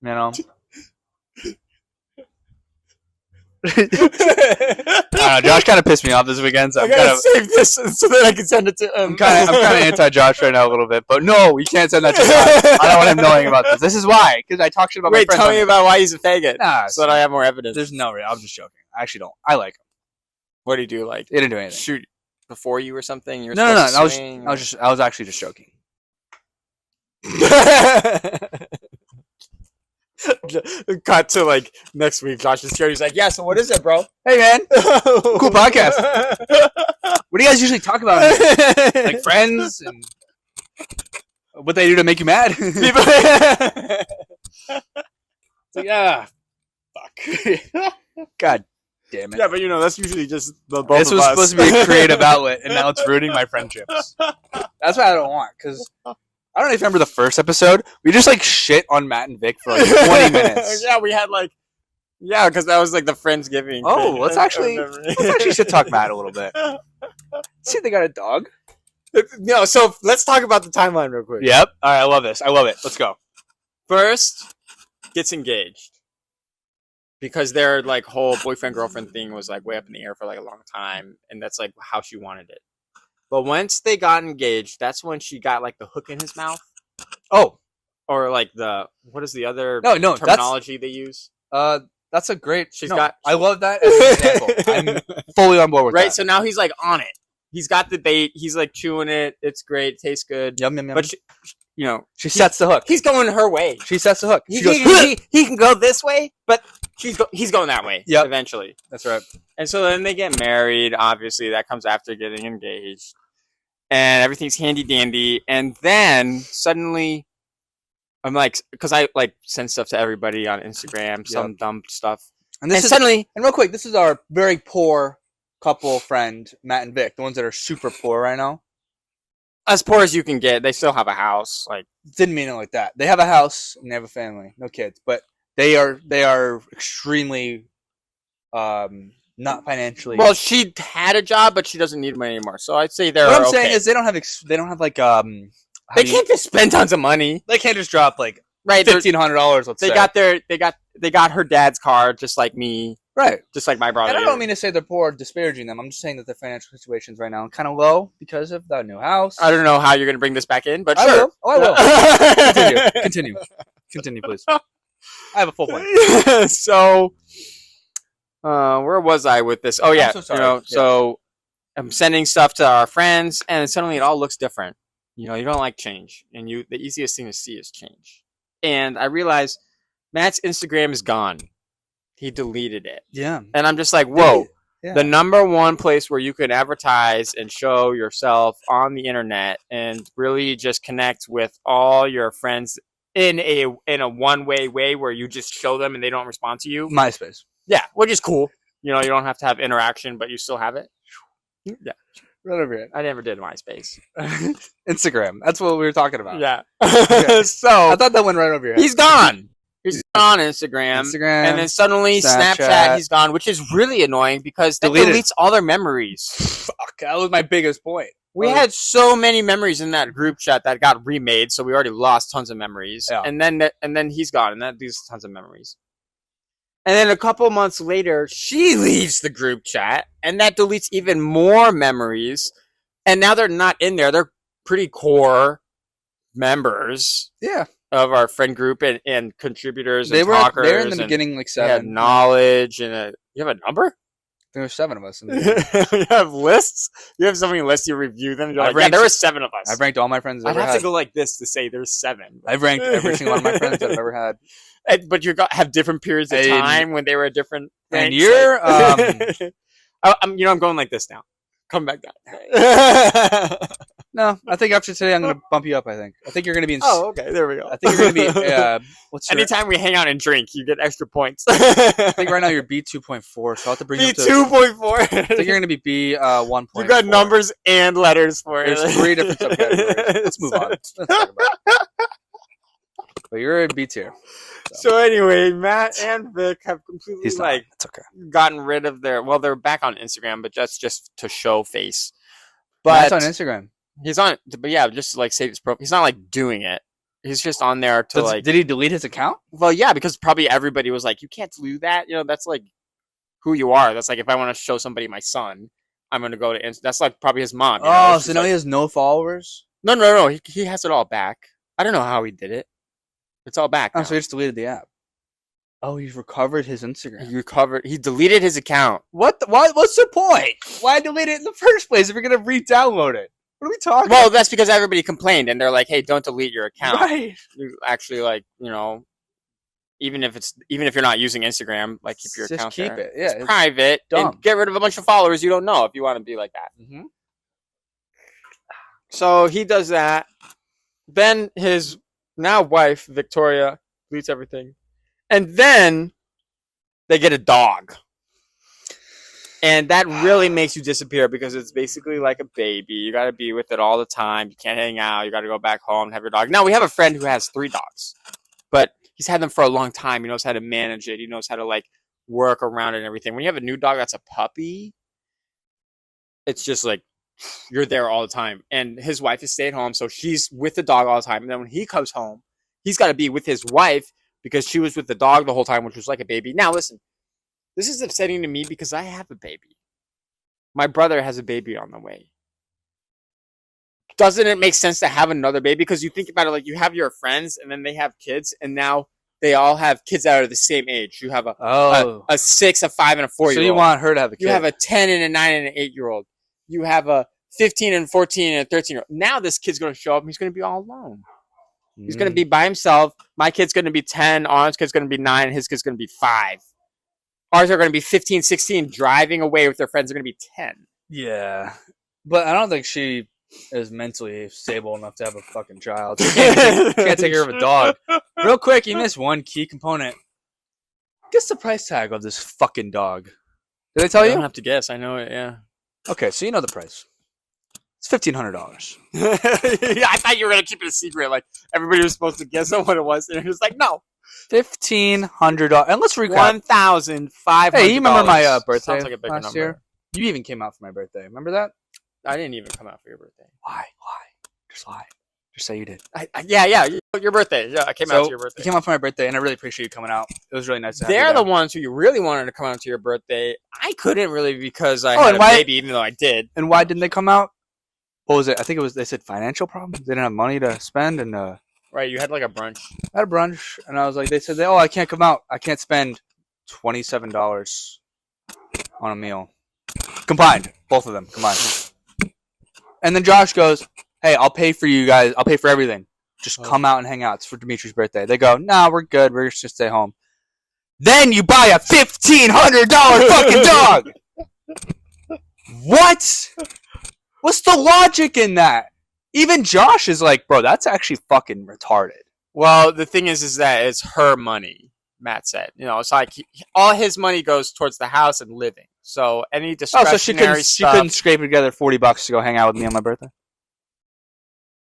You know? I don't know, Josh kind of pissed me off this weekend, so I gotta save this so that I can send it to him. I'm kind of anti-Josh right now a little bit, but no, you can't send that to Josh. I don't want him knowing about this. This is why, because I talk shit about my friends. Wait, tell me about why he's a faggot. Nah, so that I have more evidence. There's no reason. I'm just joking. I actually don't. I like him. What do you do? Like, he didn't do anything. Shoot before you or something? You were no. I was actually just joking. Cut to like next week. Josh is scared. He's like, "Yeah, so what is it, bro? Hey, man, cool podcast. What do you guys usually talk about? Like friends and what they do to make you mad? So, yeah, fuck. God damn it. Yeah, but that's usually just the both This of was us. supposed to be a creative outlet, and now it's ruining my friendships. That's what I don't want, because I don't know if you remember the first episode. We just like shit on Matt and Vic for like 20 minutes. Yeah, we had like, because that was like the Friendsgiving. Oh, thing. let's actually shit talk Matt a little bit. See, they got a dog. No, so let's talk about the timeline real quick. Yep. All right, I love this. I love it. Let's go. First, gets engaged. Because their like whole boyfriend-girlfriend thing was like way up in the air for like a long time. And that's like how she wanted it. But once they got engaged, that's when she got like the hook in his mouth. Oh. Or like what is the other terminology they use? That's a great... I love that as an example. I'm fully on board with that. Right, so now he's like on it. he's got the bait. He's like chewing it. It's great. It tastes good. Yum yum yum. But she sets the hook. He's going her way. She sets the hook. He She goes, can go this way, but he's going that way. Yep. Eventually. That's right. And so then they get married. Obviously, that comes after getting engaged, and everything's handy dandy. And then suddenly, I'm like, because I like send stuff to everybody on Instagram, some dumb stuff. And real quick, this is our very poor couple friend, Matt and Vic, the ones that are super poor right now. As poor as you can get. They still have a house. Like, didn't mean it like that. They have a house and they have a family, no kids, but they are extremely not financially. Well, she had a job, but she doesn't need money anymore. So I'd say they're. What I'm saying is they don't have like They can't just spend tons of money. They can't just drop like right $1,500. Let's say they got her dad's car, just like me. Right. Just like my brother. And I don't mean to say they're poor, disparaging them. I'm just saying that their financial situations right now are kind of low because of the new house. I don't know how you're going to bring this back in, but I sure. I will. Continue, please. I have a full point. So, where was I with this? Oh yeah, I'm so sorry. So I'm sending stuff to our friends, and suddenly it all looks different. You don't like change, and the easiest thing to see is change. And I realized Matt's Instagram is gone. He deleted it. Yeah. And I'm just like, whoa. Yeah. The number one place where you can advertise and show yourself on the internet and really just connect with all your friends in a one-way way where you just show them and they don't respond to you. MySpace. Yeah, which is cool. You don't have to have interaction, but you still have it. Yeah. Right over here. I never did MySpace. Instagram. That's what we were talking about. Yeah. Okay. So I thought that went right over here. He's gone. He's on Instagram. And then suddenly Snapchat, he's gone, which is really annoying because that deletes all their memories. Fuck, that was my biggest point. We had so many memories in that group chat that got remade, so we already lost tons of memories. Yeah. And then he's gone, and that leaves tons of memories. And then a couple months later, she leaves the group chat, and that deletes even more memories. And now they're not in there. They're pretty core members. Yeah. Of our friend group and contributors and talkers. They were in the beginning like 7. They had knowledge and you have a number? There were 7 of us. You have lists? You have so many lists, you review them. You're like, there were 7 of us. I've ranked all my friends I'd have to go like this to say there's 7. I've ranked every single one of my friends that I've ever had. But have different periods of time when they were different ranks. And you're... I'm going like this now. Come back down. No, I think after today I'm going to bump you up, I think you're going to be in... Oh, okay. There we go. I think you're going to be... Anytime we hang out and drink, you get extra points. I think right now you're B2.4, so I'll have to bring you up to... B2.4? I think you're going to be B1.4. You got numbers and letters for it. There's 3 different subcategories. Let's move on. Let's talk about it. But you're in B tier. So anyway, Matt and Vic have completely it's okay. Gotten rid of they're back on Instagram, but that's just to show face. But Matt's on Instagram. He's on, but yeah, just to like save his profile. He's not like doing it. He's just on there to Did he delete his account? Well, yeah, because probably everybody was like, "You can't do that." That's like who you are. That's like if I want to show somebody my son, I'm gonna go to. That's like probably his mom. So now he has no followers. No. He has it all back. I don't know how he did it. It's all back. Oh, so he just deleted the app. Oh, he's recovered his Instagram. He deleted his account. What's the point? Why delete it in the first place if you're gonna re-download it? What are we talking about? Well, that's because everybody complained, and they're like, "Hey, don't delete your account." Right. You actually, even if you're not using Instagram, like keep your account keep there. it. Yeah, it's private. Dumb. And get rid of a bunch of followers you don't know if you want to be like that. Mm-hmm. So he does that. Then his now wife Victoria deletes everything, and then they get a dog. And that really makes you disappear because it's basically like a baby. You got to be with it all the time. You can't hang out. You got to go back home and have your dog. Now, we have a friend who has 3 dogs. But he's had them for a long time. He knows how to manage it. He knows how to, work around it and everything. When you have a new dog that's a puppy, it's just like you're there all the time. And his wife is stay at home, so she's with the dog all the time. And then when he comes home, he's got to be with his wife because she was with the dog the whole time, which was like a baby. Now, listen. This is upsetting to me because I have a baby. My brother has a baby on the way. Doesn't it make sense to have another baby? Because you think about it, you have your friends and then they have kids and now they all have kids that are the same age. You have a 6, a 5, and a 4-year-old. So you want her to have a kid. You have a 10 and a 9 and an 8-year-old. You have a 15 and 14 and 13. Now this kid's going to show up and he's going to be all alone. He's going to be by himself. My kid's going to be 10. Arnold's kid's going to be 9. His kid's going to be 5. Ours are going to be 15, 16, driving away with their friends. They're going to be 10. Yeah. But I don't think she is mentally stable enough to have a fucking child. She can't take care of a dog. Real quick, you missed one key component. Guess the price tag of this fucking dog. Did I tell I you? don't have to guess. I know it, yeah. Okay, so you know the price. It's $1,500. I thought you were going to keep it a secret. Like, everybody was supposed to guess on what it was. And it was like, no. $1,500. And let's recap. $1,500. Hey, you remember my birthday Sounds like a bigger last number. year? You even came out for my birthday. Remember that? I didn't even come out for your birthday. Why? Just lie. Just say you did. Yeah. Your birthday. Yeah, I came out to your birthday. You came out for my birthday, and I really appreciate you coming out. It was really nice to have you They're the there. ones who you really wanted to come out to your birthday. I couldn't really because I Oh, had and a why- baby, even though I did. And why didn't they come out? What was it? I think it was, they said financial problems. They didn't have money to spend, and Right, you had like a brunch. I had a brunch, and I was like, they said, I can't come out. I can't spend $27 on a meal. Combined. Both of them combined. And then Josh goes, hey, I'll pay for you guys. I'll pay for everything. Just come out and hang out. It's for Dimitri's birthday. They go, no, we're good. We're just going to stay home. Then you buy a $1,500 fucking dog. What? What's the logic in that? Even Josh is like, bro, that's actually fucking retarded. Well, the thing is that it's her money, Matt said. You know, it's like all his money goes towards the house and living. So any discretionary she couldn't scrape together $40 to go hang out with me on my birthday?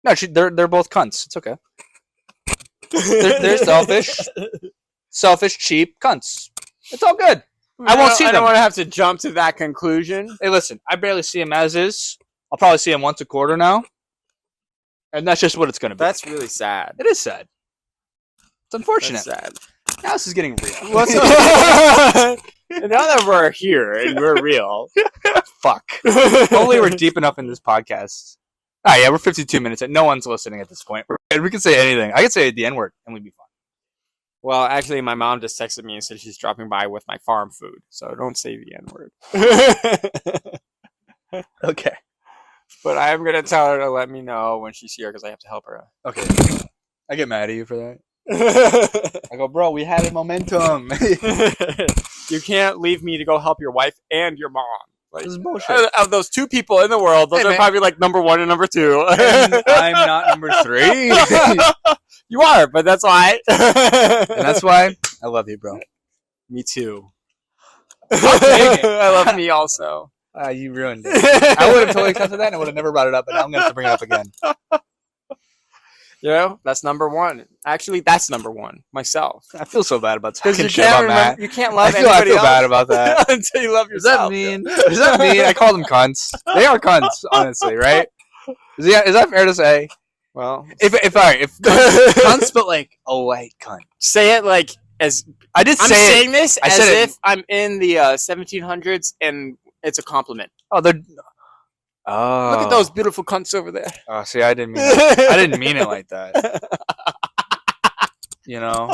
No, they're both cunts. It's okay. They're selfish, cheap cunts. It's all good. I won't see them. I don't want to have to jump to that conclusion. Hey, listen, I barely see him as is. I'll probably see him once a quarter now. And that's just what it's going to be. That's really sad. It is sad. It's unfortunate. That's sad. Now this is getting real. Now that we're here and we're real. Fuck. Hopefully we're deep enough in this podcast. Ah, yeah, we're 52 minutes in. No one's listening at this point. We can say anything. I could say the N-word and we'd be fine. Well, actually, my mom just texted me and said she's dropping by with my farm food. So don't say the N-word. Okay. But I am going to tell her to let me know when she's here because I have to help her. Okay. I get mad at you for that. I go, bro, we had a momentum. You can't leave me to go help your wife and your mom. Like, This is bullshit. of those two people in the world, those Hey, are man. probably like number 1 and number 2. And I'm not number 3. You are, but that's why. And that's why I love you, bro. Me too. I'll take it. I love me also. You ruined it. I would have totally accepted that and I would have never brought it up, but now I'm going to have to bring it up again. You know, that's number 1. Actually, that's number 1. Myself. I feel so bad about Because talking you shit can't about Matt. you can't I love feel anybody else bad about that. until you love Does that yourself. mean? Does that mean I call them cunts? They are cunts, honestly, right? Is that fair to say? Well, If cunts, but like a white cunt. say it like as I did I'm say it. saying this I as said it. if I'm in the 1700s and it's a compliment. Oh, they're. Oh, Look at those beautiful cunts over there. Oh, see, I didn't mean. I didn't mean it like that. You know.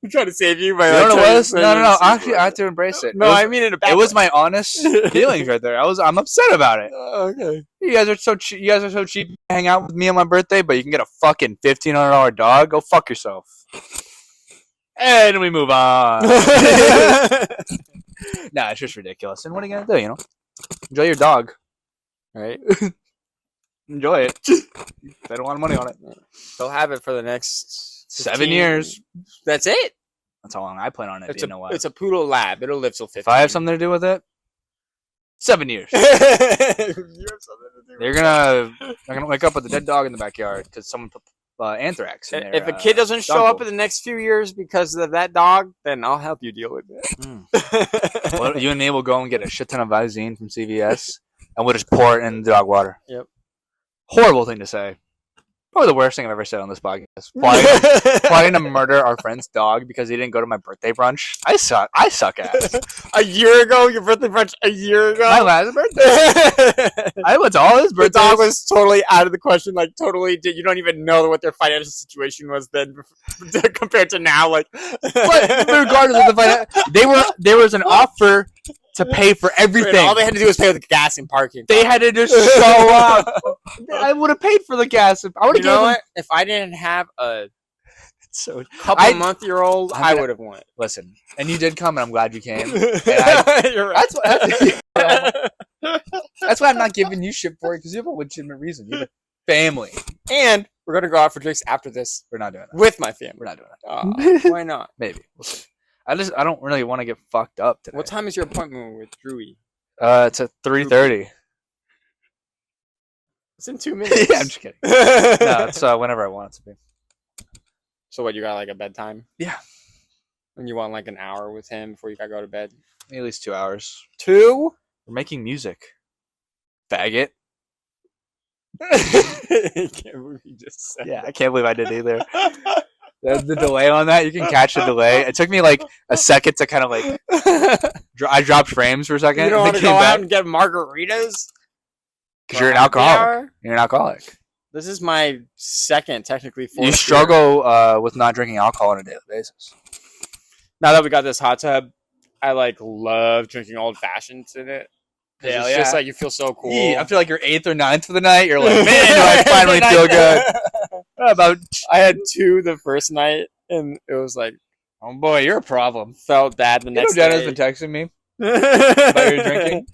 I'm trying to save you by. You know what it was? No. Actually, Actually, I had to embrace it. No, It was, I mean in a bad it was way. my honest feelings right there. I'm upset about it. Okay. You guys are so cheap. You guys are so cheap to hang out with me on my birthday, but you can get a fucking $1,500 dog. Go fuck yourself. And we move on. Nah, it's just ridiculous. And what are you gonna do? You know, enjoy your dog, right? Enjoy it. Spend a lot of money on it. They'll have it for the next 7 years. That's it. That's how long I plan on it. It's You know what? It's a poodle lab. It'll live till 15. If I have something to do with it, 7 years. You have something to do They're gonna wake up with a dead dog in the backyard because someone put anthrax in there. If a kid doesn't show up in the next few years because of that dog, then I'll help you deal with it. Well, you and me will go and get a shit ton of Visine from CVS, and we'll just pour it in the dog water. Yep. Horrible thing to say. Probably the worst thing I've ever said on this podcast. Plotting to murder our friend's dog because he didn't go to my birthday brunch. I suck ass. A year ago, your birthday brunch. A year ago, My last birthday. the I went to all his birthdays. dog was totally out of the question. Like totally, you don't even know what their financial situation was then compared to now. Like, But regardless of the there was an offer to pay for everything. All they had to do was pay for the gas and parking. They had to just show up. I would have paid for the gas. I would have. You know what? If I didn't have a couple-month-year-old, I would have won. Listen, and you did come, and I'm glad you came. You're right. That's why I'm not giving you shit for it, because you have a legitimate reason. You have a family. And we're going to go out for drinks after this. We're not doing that. With my family. We're not doing that. Why not? Maybe. We'll see. I don't really want to get fucked up today. What time is your appointment with Drewy? It's at 3:30. It's in 2 minutes. Yeah, I'm just kidding. No, it's whenever I want it to be. So what, you got like a bedtime? Yeah. And you want like an hour with him before you gotta go to bed? At least 2 hours. 2? We're making music. Faggot. I can't believe you just said Yeah, I can't believe I did either. The delay on that, you can catch the delay. It took me like a second to kind of like... I dropped frames for a second. You don't want to go out and get margaritas? Because you're an alcoholic. You're an alcoholic. This is my second, technically fourth. You struggle with not drinking alcohol on a daily basis. Now that we got this hot tub, I like love drinking old fashions in it. Hell it's just like you feel so cool. Yeah, after like your 8th or 9th for the night, you're like, man, do I finally feel good. I had 2 the first night, and it was like, oh boy, you're a problem. Felt bad the next day. Jenna's been texting me about your drinking.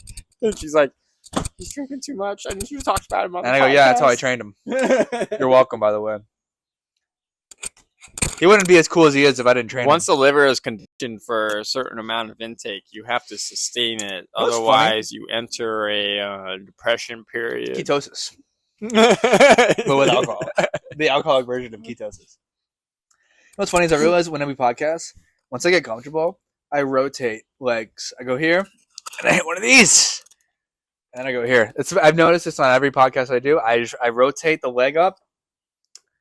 And she's like, he's drinking too much. I need you to talk about him on the And I go, podcast. yeah, that's how I trained him. You're welcome, by the way. He wouldn't be as cool as he is if I didn't train him. Once the liver is conditioned for a certain amount of intake, you have to sustain it. Otherwise, you enter a depression period. Ketosis. But with alcohol. The alcoholic version of ketosis. What's funny is I realize whenever we podcast, once I get comfortable, I rotate legs. I go here, and I hit one of these. And I go here. I've noticed this on every podcast I do. I rotate the leg up.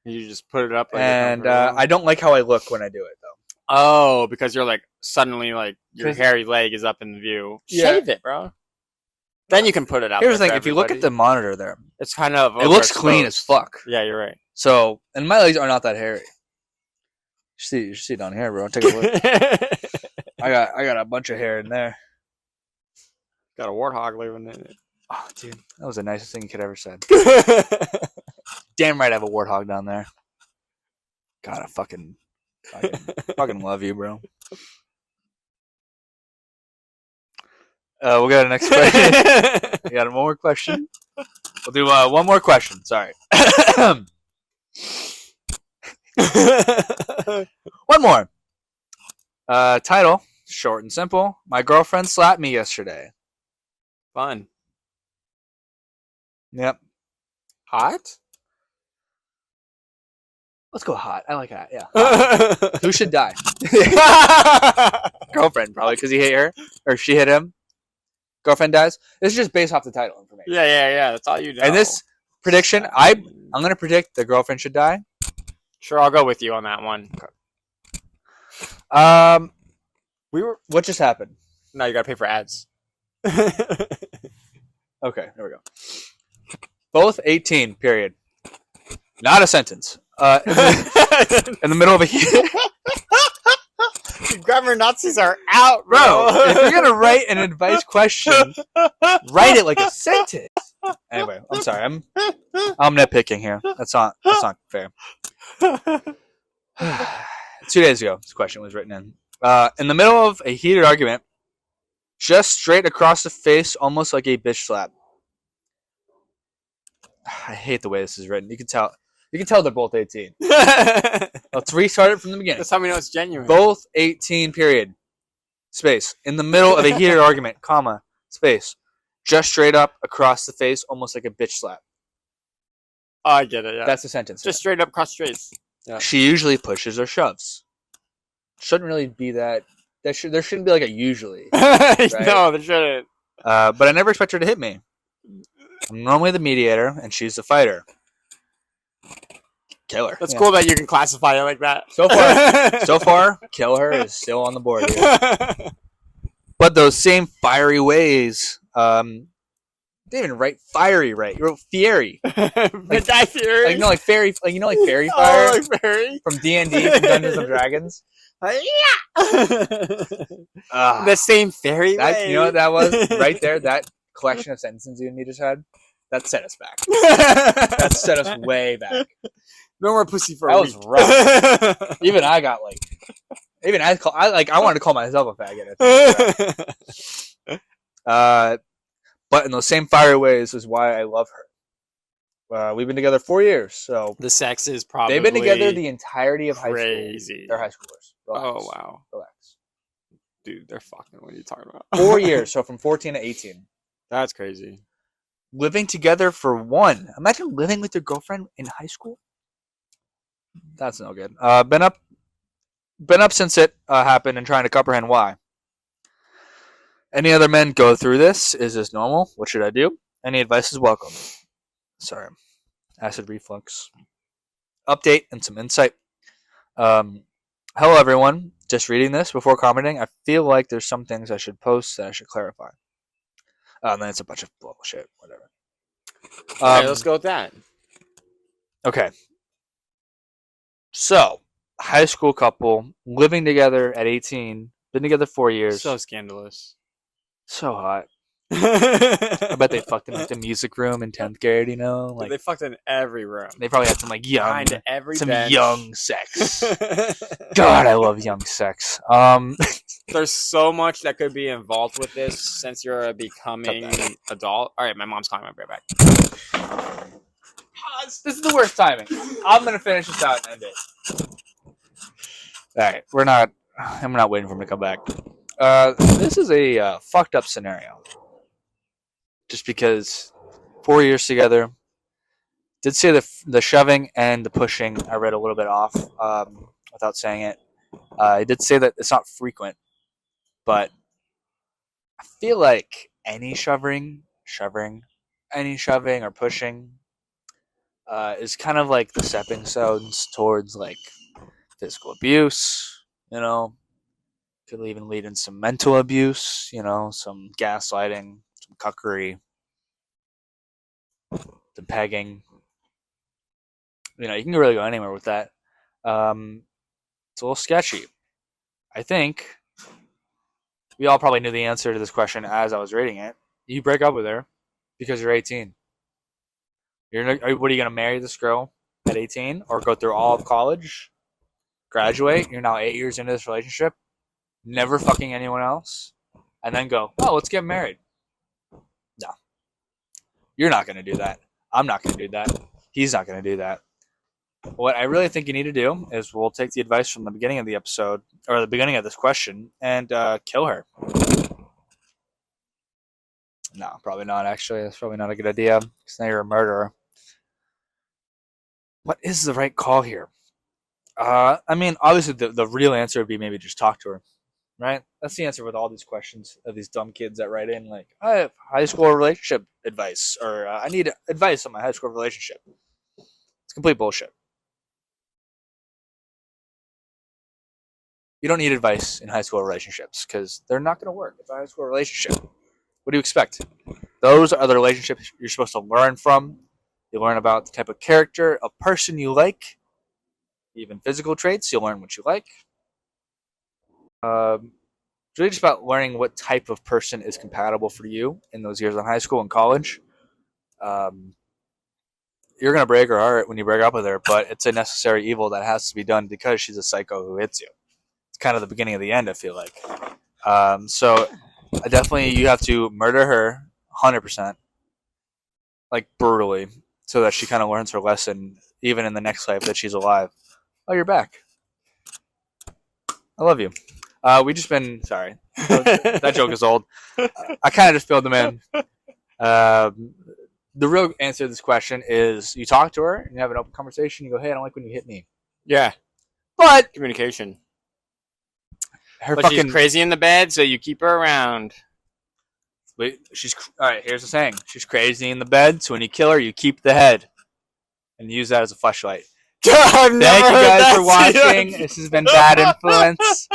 You just put it up. Like and I don't like how I look when I do it, though. Oh, because you're like, suddenly like your hairy leg is up in the view. Yeah. Shave it, bro. Then you can put it out. Here's the thing. If you look at the monitor there, it's kind of it looks clean as fuck. Yeah, you're right. So, and my legs are not that hairy. You see down here, bro. Take a look. I got a bunch of hair in there. Got a warthog living in it. Oh, dude, that was the nicest thing you could ever said. Damn right, I have a warthog down there. God, I fucking love you, bro. We'll go to the next question. We got one more question. We'll do one more question. Sorry. One more. Title, short and simple. My girlfriend slapped me yesterday. Fun. Yep. Hot? Let's go hot. I like that. Yeah. Who should die? Girlfriend, probably, because he hit her. Or she hit him. Girlfriend dies. This is just based off the title information. Yeah. That's all you know. And this prediction, I'm going to predict the girlfriend should die. Sure, I'll go with you on that one. What just happened? No, you got to pay for ads. Okay, there we go. Both 18, period. Not a sentence. In the middle of a Grammar Nazis are out, bro. If you're gonna write an advice question, write it like a sentence. Anyway, I'm sorry. I'm nitpicking here. That's not fair. 2 days ago, this question was written in the middle of a heated argument, just straight across the face, almost like a bitch slap. I hate the way this is written. You can tell they're both 18. Let's restart it from the beginning. That's how we know it's genuine. Both 18, period. Space. In the middle of a heated argument, comma, space. Just straight up across the face, almost like a bitch slap. Oh, I get it, yeah. That's the sentence. Just straight up cross straights. Yeah. She usually pushes or shoves. Shouldn't really be that. There shouldn't be like a usually. Right? No, there shouldn't. But I never expect her to hit me. I'm normally the mediator, and she's the fighter. Kill her. That's cool that you can classify it like that. So far, kill her is still on the board here. But those same fiery ways, didn't even write fiery right. You wrote fiery. Like that fiery? Like fairy fire. Like fairy? From D&D, from Dungeons and Dragons. The same fairy You know what that was? Right there, that collection of sentences you and me just had, that set us back. That set us way back. No more pussy for That a was week. rough. Even I got like, I wanted to call myself a faggot. But in those same fiery ways is why I love her. We've been together 4 years, so The sex is probably they've been together the entirety of crazy. high school. They're high schoolers. Relax. Oh wow, Relax. dude, they're fucking. What are you talking about? 4 years, so from 14 to 18. That's crazy. Living together for one. Imagine living with your girlfriend in high school. That's no good. Been up since it happened and trying to comprehend why. Any other men go through this? Is this normal? What should I do? Any advice is welcome. Sorry. Acid reflux. Update and some insight. Hello, everyone. Just reading this before commenting. I feel like there's some things I should post that I should clarify. And then it's a bunch of bullshit. Whatever. Alright, let's go with that. Okay. So, high school couple living together at 18. Been together 4 years. So scandalous. So hot. I bet they fucked in like the music room in 10th grade, you know? Like, they fucked in every room. They probably had some like young sex. God, I love young sex. There's so much that could be involved with this since you're a becoming adult. All right, my mom's calling. I'll be right back. This is the worst timing. I'm gonna finish this out and end it. All right, I'm not waiting for him to come back. This is a fucked up scenario. Just because 4 years together, did say the shoving and the pushing. I read a little bit off without saying it. I did say that it's not frequent, but I feel like any shoving or pushing is kind of like the stepping stones towards like physical abuse. You know, could even lead in some mental abuse. You know, some gaslighting, some cuckery, some pegging. You know, you can really go anywhere with that. It's a little sketchy. I think we all probably knew the answer to this question as I was reading it. You break up with her because you're 18. What are you going to marry this girl at 18 or go through all of college, graduate? You're now 8 years into this relationship, never fucking anyone else, and then go, oh, let's get married. No. You're not going to do that. I'm not going to do that. He's not going to do that. What I really think you need to do is we'll take the advice from the beginning of the episode, or the beginning of this question, and kill her. No, probably not, actually. That's probably not a good idea, because now you're a murderer. What is the right call here? I mean, obviously, the real answer would be maybe just talk to her, right? That's the answer with all these questions of these dumb kids that write in, like, I have high school relationship advice, or I need advice on my high school relationship. It's complete bullshit. You don't need advice in high school relationships because they're not going to work. It's a high school relationship. What do you expect? Those are the relationships you're supposed to learn from. You learn about the type of character, a person you like, even physical traits. You'll learn what you like. It's really just about learning what type of person is compatible for you in those years in high school and college. You're going to break her heart when you break up with her, but it's a necessary evil that has to be done because she's a psycho who hits you. Kind of the beginning of the end, I feel like. So definitely you have to murder her 100%, like brutally, so that she kind of learns her lesson even in the next life that she's alive. Oh, you're back. I love you. We just been sorry. That joke is old. I kind of just filled them in. The real answer to this question is you talk to her and you have an open conversation. You go, hey, I don't like when you hit me. Yeah. But communication. But she's crazy in the bed, so you keep her around. Wait, all right. Here's the saying: she's crazy in the bed, so when you kill her, you keep the head and use that as a flashlight. Thank you guys for watching. This has been Bad Influence.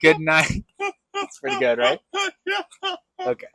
Good night. It's pretty good, right? Okay.